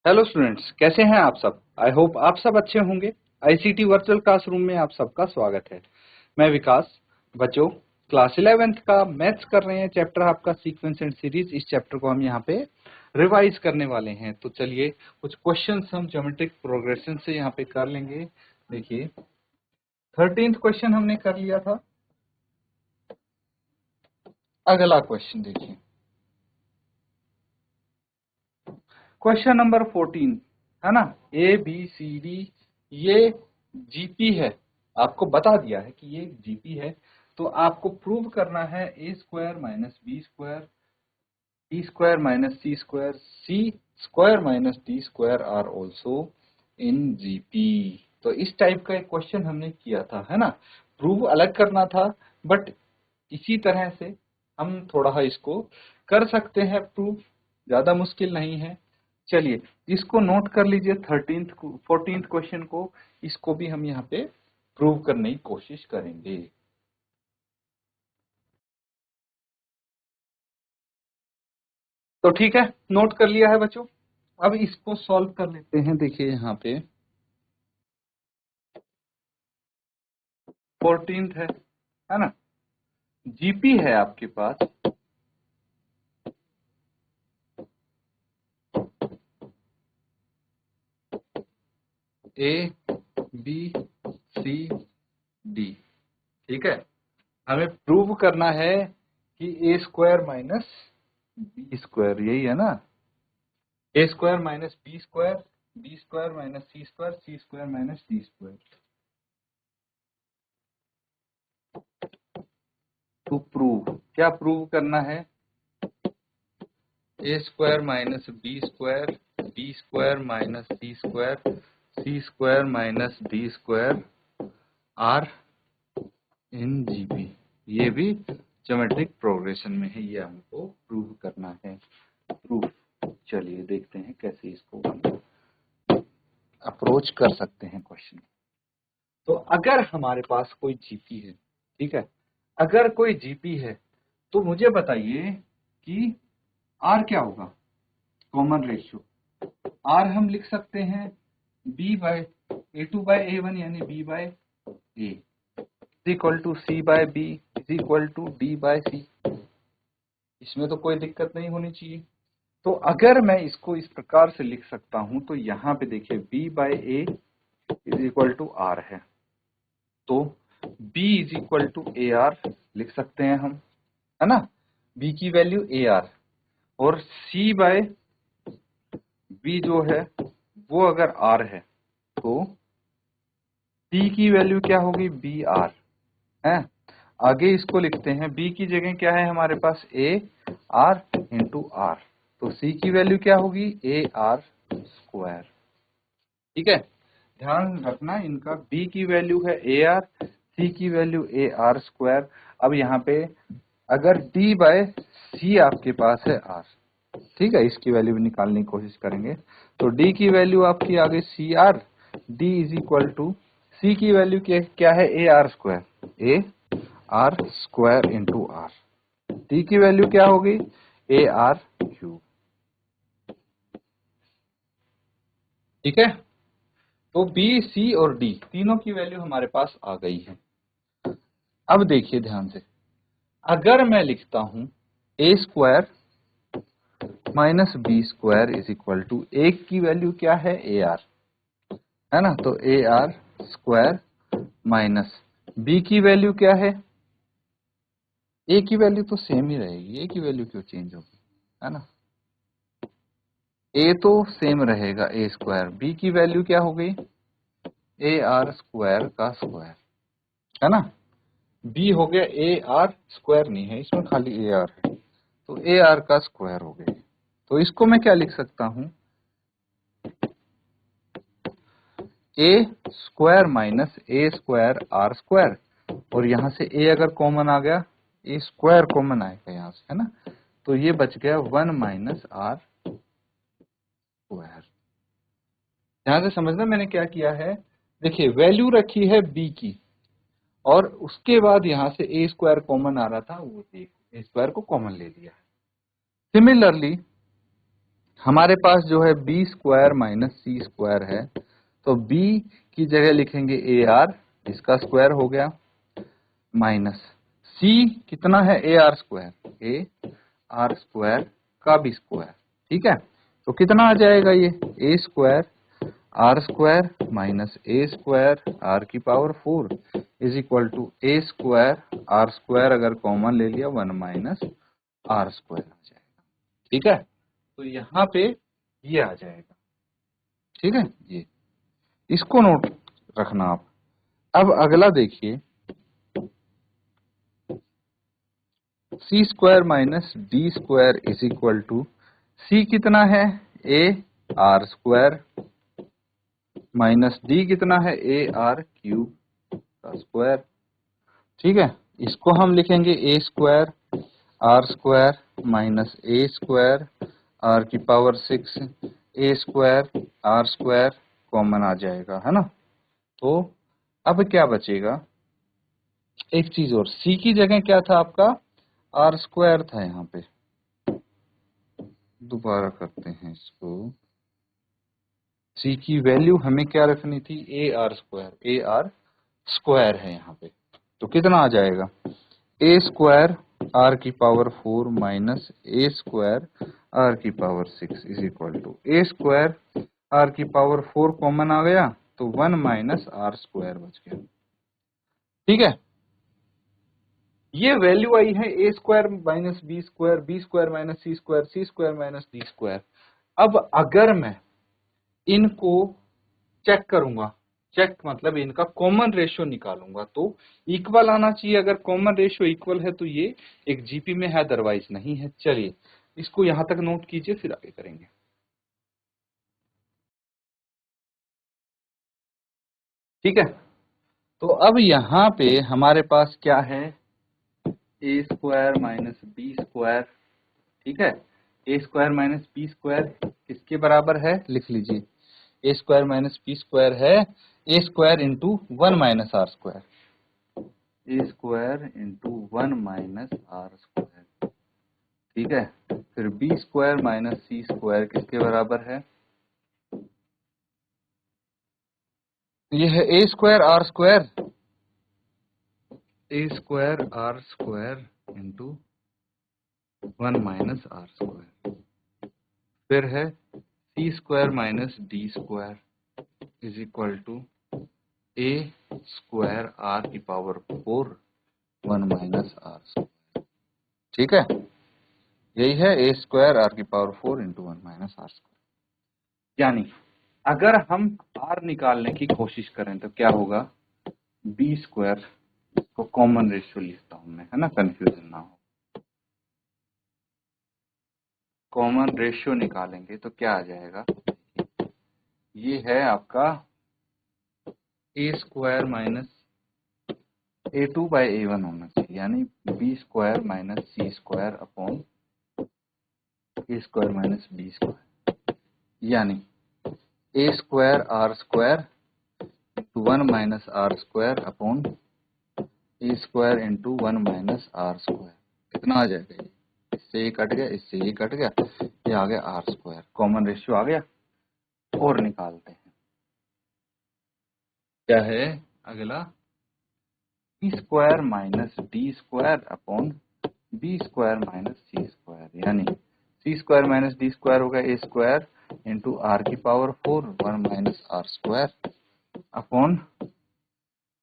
Hello students, कैसे हैं आप सब। आई होप आप सब अच्छे होंगे। आईसीटी वर्चुअल क्लासरूम में आप सबका स्वागत है। मैं विकास। बच्चों, क्लास 11th का मैथ्स कर रहे हैं, चैप्टर आपका सीक्वेंस एंड सीरीज। इस चैप्टर को हम यहाँ पे रिवाइज करने वाले हैं। तो चलिए कुछ क्वेश्चंस हम ज्योमेट्रिक प्रोग्रेशन से यहाँ पे कर लेंगे। देखिए 13th क्वेश्चन हमने कर लिया था। अगला क्वेश्चन देखिए, क्वेश्चन नंबर 14 है ना। ए बी सी डी ये जीपी है, आपको बता दिया है कि ये जीपी है। तो आपको प्रूव करना है ए square minus B square minus C square minus D square are also in GP. तो इस टाइप का एक क्वेश्चन हमने किया था, है ना। प्रूव अलग करना था, बट इसी तरह से हम थोड़ा इसको कर सकते हैं प्रूव, ज्यादा मुश्किल नहीं है। चलिए इसको नोट कर लीजिए, 14th क्वेश्चन को। इसको भी हम यहाँ पे प्रूव करने की कोशिश करेंगे। तो ठीक है, नोट कर लिया है बच्चों। अब इसको सॉल्व कर लेते हैं। देखिए यहाँ पे 14th है ना। जीपी है आपके पास ए बी सी डी, ठीक है। हमें प्रूव करना है कि A square minus B square, यही है ना। A square minus B square minus C square minus D square. To prove, क्या प्रूव करना है। ए square minus B square minus C square minus D square are in GP. ये भी geometric progression में है, ये हमको प्रूव करना है। प्रूफ, चलिए देखते हैं कैसे इसको हम अप्रोच कर सकते हैं क्वेश्चन। तो अगर हमारे पास कोई जीपी है, ठीक है, अगर कोई जीपी है तो मुझे बताइए कि आर क्या होगा। कॉमन रेशियो आर हम लिख सकते हैं B by A two by A one, यानी B by A is equal to C by B is equal to D by C. इसमें तो कोई दिक्कत नहीं होनी चाहिए। तो अगर मैं इसको इस प्रकार से लिख सकता हूं, तो यहां पे देखिए b by A is equal to r है, तो b is equal to a r लिख सकते हैं हम, है ना। b की वैल्यू ए आर, और c बाय b जो है वो अगर r है तो c की वैल्यू क्या होगी, बी आर है। आगे इसको लिखते हैं, b की जगह क्या है हमारे पास, ए आर इंटू आर, तो c की वैल्यू क्या होगी, ए आर स्क्वायर। ठीक है, ध्यान रखना इनका। b की वैल्यू है ए आर, c की वैल्यू ए आर स्क्वायर। अब यहाँ पे अगर d बाय सी आपके पास है r, ठीक है, इसकी वैल्यू भी निकालने की कोशिश करेंगे। तो d की वैल्यू आपकी आ गई c r, d is equal to c की वैल्यू क्या है, A R square, A R square into r. d की वैल्यू क्या होगी, ए आर क्यूब। ठीक है, तो बी सी और डी तीनों की वैल्यू हमारे पास आ गई है। अब देखिए ध्यान से, अगर मैं लिखता हूं A square minus B square is equal to, A की वैल्यू क्या है, ए आर है ना, तो A are square minus B की वैल्यू क्या है, ए की वैल्यू तो सेम ही रहेगी, ए की वैल्यू क्यों चेंज होगी, है ना। ए तो सेम रहेगा, ए स्क्वायर, बी की वैल्यू क्या हो गई, ए आर स्क्वायर का स्क्वायर, है ना। बी हो गया ए आर स्क्वायर, नहीं है इसमें, खाली ए आर है, तो ए आर का स्क्वायर हो गया। तो इसको मैं क्या लिख सकता हूं, A square minus A square R square, और यहां से ए अगर कॉमन आ गया, ए स्क्वायर कॉमन आएगा यहां से, है ना, तो ये बच गया 1 माइनस आर स्क्वायर। ध्यान से समझना मैंने क्या किया है। देखिए वैल्यू रखी है बी की, और उसके बाद यहां से ए स्क्वायर कॉमन आ रहा था, वो ए स्क्वायर को कॉमन ले लिया। सिमिलरली हमारे पास जो है B square minus C square है, तो बी की जगह लिखेंगे ए आर, इसका स्क्वायर हो गया, माइनस सी कितना है A R square, A R square का भी स्क्वायर। ठीक है, तो कितना आ जाएगा ये A square R square minus A square are की power 4 is equal to A square R square, अगर कॉमन ले लिया 1 माइनस आर स्क्वायर आ जाएगा। ठीक है, तो यहाँ पे ये आ जाएगा। ठीक है, ये इसको नोट रखना आप। अब अगला देखिए, C square minus D square is equal to, C कितना है A R square minus D कितना है ए आर क्यूब का स्क्वायर। ठीक है, इसको हम लिखेंगे A square R square minus A square are की power 6, A square R square common आ जाएगा, है ना। तो अब क्या बचेगा, एक चीज और, सी की जगह क्या था आपका, आर स्क्वायर था। यहाँ पे दोबारा करते हैं इसको, सी की वैल्यू हमें क्या रखनी थी, A are square, A R square है यहाँ पे, तो कितना आ जाएगा ए स्क्वायर आर की power 4 minus A square are की power 6 is equal to, A square are की पावर 4 कॉमन आ गया, तो 1 माइनस आर स्क्वायर बच गया। ठीक है, ये वैल्यू आई है ए square minus B square minus C square minus D square. अब अगर मैं इनको चेक करूंगा, चेक मतलब इनका कॉमन रेशियो निकालूंगा, तो इक्वल आना चाहिए। अगर कॉमन रेशियो इक्वल है तो ये एक जीपी में है, अदरवाइज नहीं है। चलिए इसको यहां तक नोट कीजिए, फिर आगे करेंगे। ठीक है, तो अब यहाँ पे हमारे पास क्या है, ए स्क्वायर माइनस बी स्क्वायर। ठीक है, ए स्क्वायर माइनस बी स्क्वायर किसके बराबर है, लिख लीजिए, A square minus B square है ए square into 1 minus are square, A square into 1 minus are square. ठीक है, फिर B square minus C square किसके बराबर है, ये है ए square R square, A square R square into 1 minus are square. फिर है सी square minus D square is equal to A square are की पावर 4 1 माइनस आर स्क्वायर। ठीक है, यही है ए स्क्वायर आर की power 4 into 1 minus are square. यानी अगर हम आर निकालने की कोशिश करें तो क्या होगा, बी स्क्वायर को कॉमन रेशियो लिखता हूं मैं, है ना, कंफ्यूजन ना हो। कॉमन रेशियो निकालेंगे तो क्या आ जाएगा, ये है आपका A square minus A two by A one होना चाहिए, यानी B square minus C square upon A square minus B square, यानी A square R square into 1 minus are square upon A square into 1 minus are square. कितना आ जाएगा, ये इससे ये कट गया, इससे ये कट गया, ये आ गया आर स्क्वायर, कॉमन रेशियो आ गया। और निकालते हैं, क्या है अगला, B square minus D square upon B square minus C square, यानी C square minus D square होगा ए स्क्वायर इंटू आर की power 4 1 minus are square upon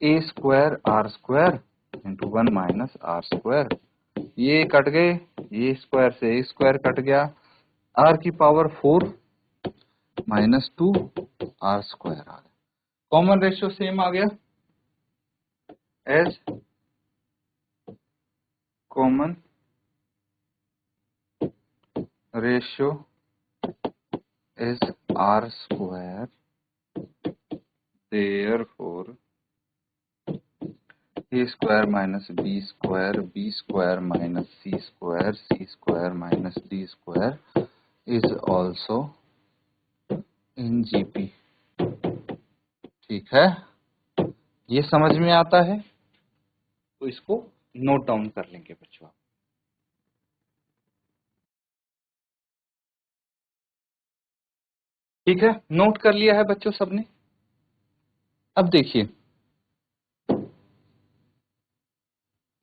A square R square into 1 minus are square. ये कट गए, ये square से A square कट गया, आर की पावर 4 माइनस 2 आर स्क्वायर आ गया, कॉमन रेशियो सेम आ गया as common ratio is r square, therefore a square minus b square minus c square minus d square is also in GP। ठीक है, ये समझ में आता है, तो इसको नोट डाउन कर लेंगे बच्चों। ठीक है, नोट कर लिया है बच्चों सबने। अब देखिए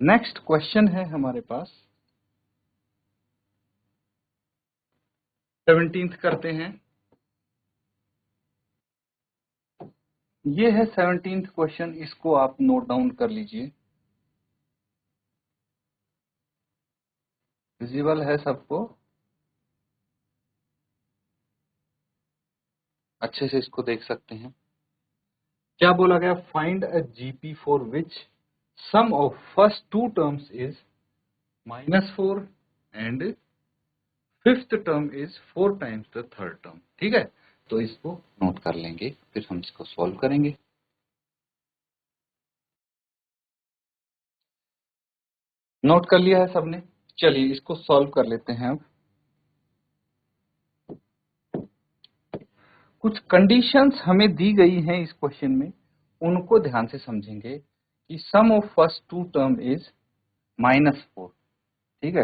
नेक्स्ट क्वेश्चन है हमारे पास, 17th करते हैं। ये है 17th क्वेश्चन, इसको आप नोट डाउन कर लीजिए। विजिबल है सबको? अच्छे से इसको देख सकते हैं। क्या बोला गया? Find a GP for which sum of first two terms is -4 and fifth term is 4 times the third term. ठीक है, तो इसको नोट कर लेंगे, फिर हम इसको सॉल्व करेंगे। नोट कर लिया है सबने? चलिए इसको सॉल्व कर लेते हैं। अब कुछ कंडीशंस हमें दी गई हैं इस क्वेश्चन में, उनको ध्यान से समझेंगे कि sum of first two term is -4। ठीक है,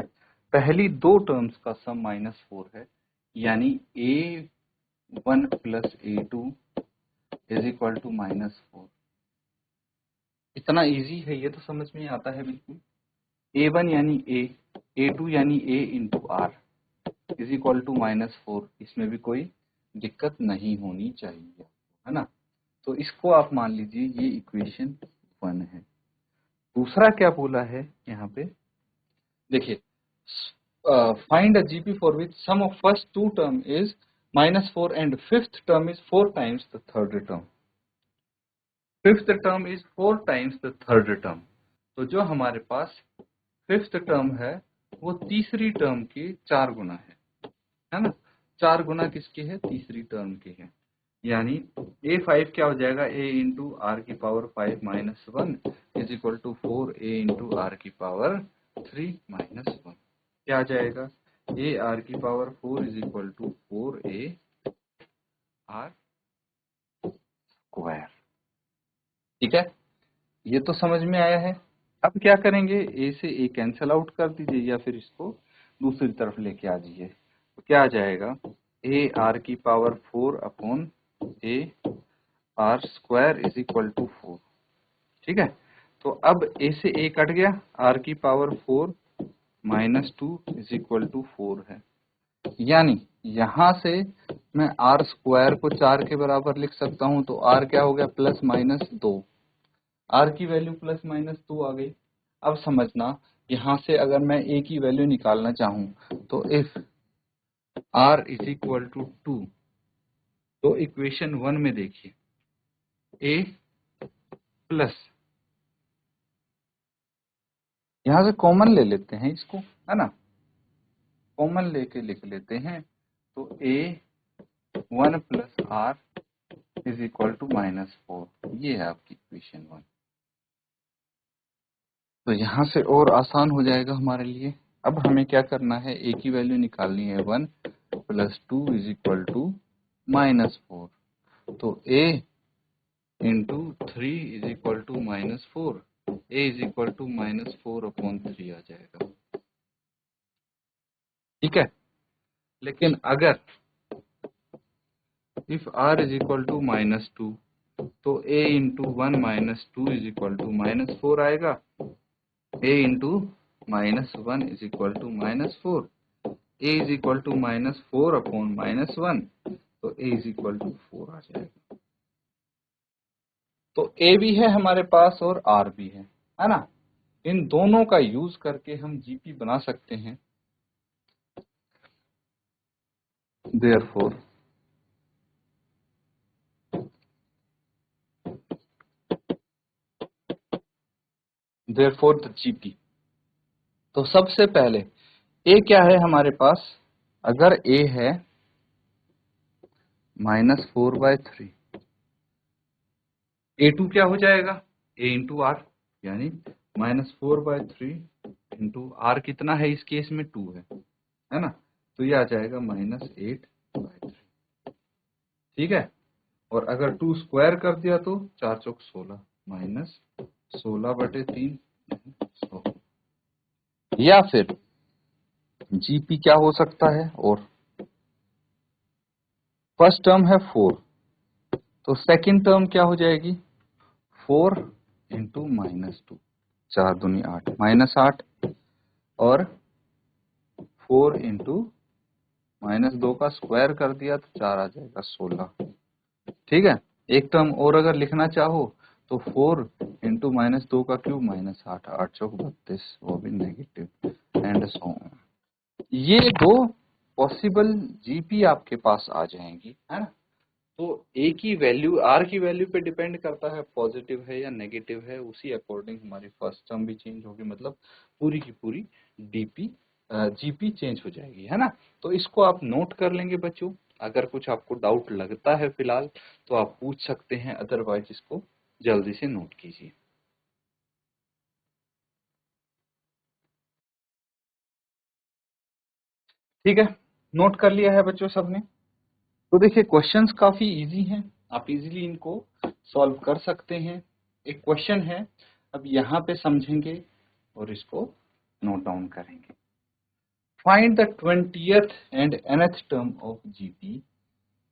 पहली दो टर्म्स का सम -4 है, यानी A1 plus A2 is equal to -4। इतना इजी है, ये तो समझ में आता है बिल्कुल। A1 यानी A, A2 यानी A into r is equal to -4। इसमें भी कोई दिक्कत नहीं होनी चाहिए, है ना। तो इसको आप मान लीजिए ये इक्वेशन 1 है। दूसरा क्या बोला है यहाँ पे, देखिए find a GP for which sum of first two term is -4 and fifth term is 4 times the third term. Fifth term is 4 times the third term. तो जो हमारे पास फिफ्थ टर्म है वो तीसरी टर्म के 4 गुना है ना। 4 गुना किसके है? तीसरी टर्म के है। यानी A5 क्या हो जाएगा? A इंटू आर की power 5 minus 1 is equal to 4A into are की पावर 3 माइनस 1। क्या आ जाएगा? A आर की power 4 is equal to 4A r square. ठीक है, ये तो समझ में आया है। अब क्या करेंगे? A से A कैंसिल आउट कर दीजिए या फिर इसको दूसरी तरफ लेके आ जाइए। तो क्या आ जाएगा? A आर की power 4 upon A r square is equal to 4। ठीक है, तो अब A से A कट गया, R की power 4 minus 2 is equal to 4 है। यानी यहां से मैं R स्क्वायर को 4 के बराबर लिख सकता हूं, तो R क्या हो गया? +-2। R की वैल्यू +-2 आ गई। अब समझना, यहां से अगर मैं A की वैल्यू निकालना चाहूं तो if R is equal to 2, तो इक्वेशन 1 में देखिए A प्लस, यहां से कॉमन ले लेते हैं इसको, है ना, कॉमन लेके लिख लेते हैं। तो A1 plus r is equal to -4, ये है आपकी इक्वेशन 1। तो यहां से और आसान हो जाएगा हमारे लिए। अब हमें क्या करना है? A की वैल्यू निकालनी है 1 प्लस 2 इज इक्वल टू -4। तो A into 3 is equal to -4, A is equal to -4 upon 3 आ जाएगा। ठीक है, लेकिन अगर if R is equal to -2, तो A into 1 minus 2 is equal to -4 आएगा। A into -1 is equal to -4, A is equal to -4 upon -1, तो A is equal to 4 आ जाएगा। तो A भी है हमारे पास और R भी है ना। इन दोनों का यूज करके हम जीपी बना सकते हैं। Therefore the GP. तो सबसे पहले A क्या है हमारे पास? अगर A है -4/3, A2 क्या हो जाएगा? A इंटू आर, यानी -4/3 इंटू आर कितना है इस केस में? 2 है ना। तो ये आ जाएगा -8/3। ठीक है, और अगर 2 स्क्वायर कर दिया तो 4 चौक 16, -16/3 100। या फिर जीपी क्या हो सकता है? और फर्स्ट टर्म है 4, तो सेकंड टर्म क्या हो जाएगी 4 इंटू -2, 4 दूनी 8, -8 और 4 इंटू -2 का स्क्वायर कर दिया तो 4 आ जाएगा 16। ठीक है, एक टर्म और अगर लिखना चाहो तो 4 इंटू -2 का क्यूब -8, 8 चौक 32, वो भी नेगेटिव एंड सो ऑन। ये दो पॉसिबल जीपी आपके पास आ जाएंगी, है ना। तो ए की वैल्यू आर की वैल्यू पे डिपेंड करता है पॉजिटिव है या नेगेटिव है, उसी अकॉर्डिंग हमारी फर्स्ट टर्म भी चेंज होगी, मतलब पूरी की पूरी डीपी जीपी चेंज हो जाएगी, है ना। तो इसको आप नोट कर लेंगे बच्चों। अगर कुछ आपको डाउट लगता है फिलहाल तो आप पूछ सकते हैं, अदरवाइज इसको जल्दी से नोट कीजिए। ठीक है, नोट कर लिया है बच्चों सबने। तो देखिए क्वेश्चंस काफी इजी हैं, आप इजीली इनको सॉल्व कर सकते हैं। एक क्वेश्चन है, अब यहाँ पे समझेंगे और इसको नोट डाउन करेंगे। Find the 20th and nth term of GP.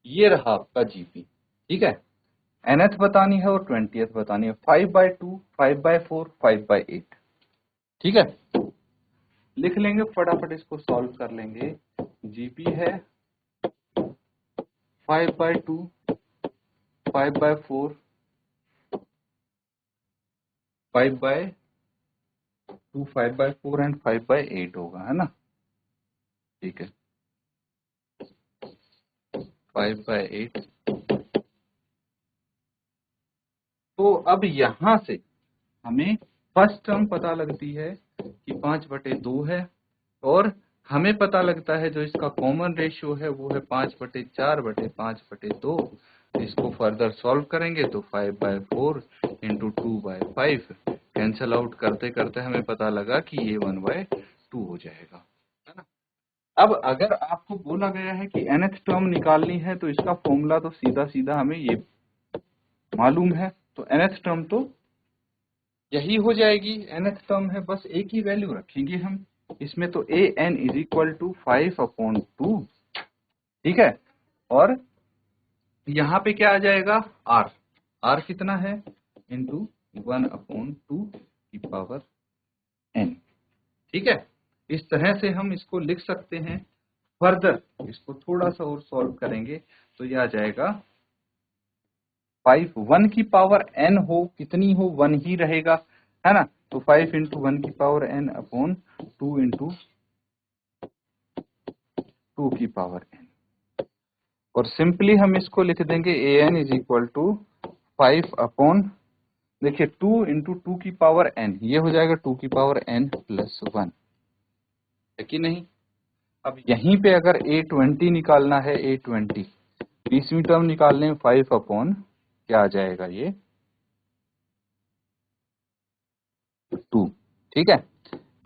ये रहा आपका जीपी, ठीक है। nth बतानी है और 20th बतानी है। 5/2, 5/4, 5/8, ठीक है। लिख लेंगे फटाफट, इसको सॉल्व कर लेंगे। जीपी है 5/2, 5/4, 5/2, 5/4 एंड 5/8 होगा, है ना। ठीक है, 5/8। तो अब यहां से हमें फर्स्ट टर्म पता लगती है कि 5/2 है, और हमें पता लगता है जो इसका कॉमन रेशियो है वो है 5/4/5/2। इसको फर्दर सॉल्व करेंगे तो 5/4 इंटू 2/5 कैंसल आउट करते करते हमें पता लगा कि ये 1/2 हो जाएगा, है ना। अब अगर आपको बोला गया है कि nth टर्म निकालनी है तो इसका फॉर्मूला तो सीधा सीधा हमें ये मालूम है। तो nth टर्म तो यही हो जाएगी, nth टर्म है, बस एक ही वैल्यू रखेंगे हम इसमें। तो a n is equal to 5/2, ठीक है। और यहाँ पे क्या आ जाएगा r, r कितना है इंटू 1/2 की पावर n, ठीक है। इस तरह से हम इसको लिख सकते हैं। फर्दर इसको थोड़ा सा और सॉल्व करेंगे तो ये आ जाएगा 5, 1 की पावर n हो कितनी हो, 1 ही रहेगा, है ना। तो 5 इंटू 1 की पावर n अपॉन 2 इंटू 2 की पावर n, और सिंपली हम इसको लिख देंगे a n is equal to 5 upon, देखिए 2 इंटू 2 की पावर n, ये हो जाएगा 2 की पावर n प्लस 1, है कि नहीं। अब यहीं पे अगर a20 निकालना है, a20 20वीं टर्म निकालने में 5 अपॉन क्या आ जाएगा ये 2, ठीक है,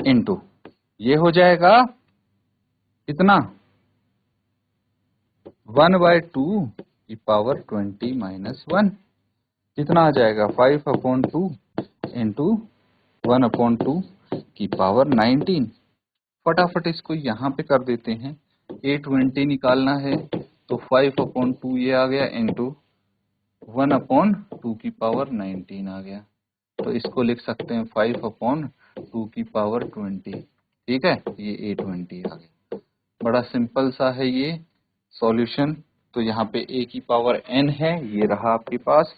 इनटू ये हो जाएगा कितना 1/2 की पावर 20 - 1, कितना आ जाएगा 5/2 इंटू 1/2 की पावर 19। फटाफट इसको यहाँ पे कर देते हैं। a20 निकालना है तो 5/2 ये आ गया इंटू 1/2 की पावर 19 आ गया। तो इसको लिख सकते हैं 5/2 की पावर 20, ठीक है। ये a20 आ गया। बड़ा सिंपल सा है ये सॉल्यूशन। तो यहाँ पे a की पावर n है, ये रहा आपके पास,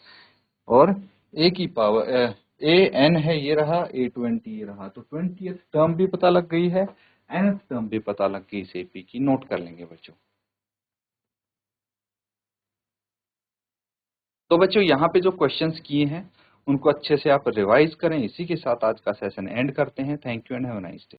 और a की पावर a n है, ये रहा, a20 ये रहा। तो 20th टर्म भी पता लग गई है, nth टर्म भी पता लग गई इस AP की। नोट कर लेंगे बच्चों। तो बच्चों यहाँ पे जो क्वेश्चंस किए हैं उनको अच्छे से आप रिवाइज करें। इसी के साथ आज का सेशन एंड करते हैं। Thank you and have a nice day.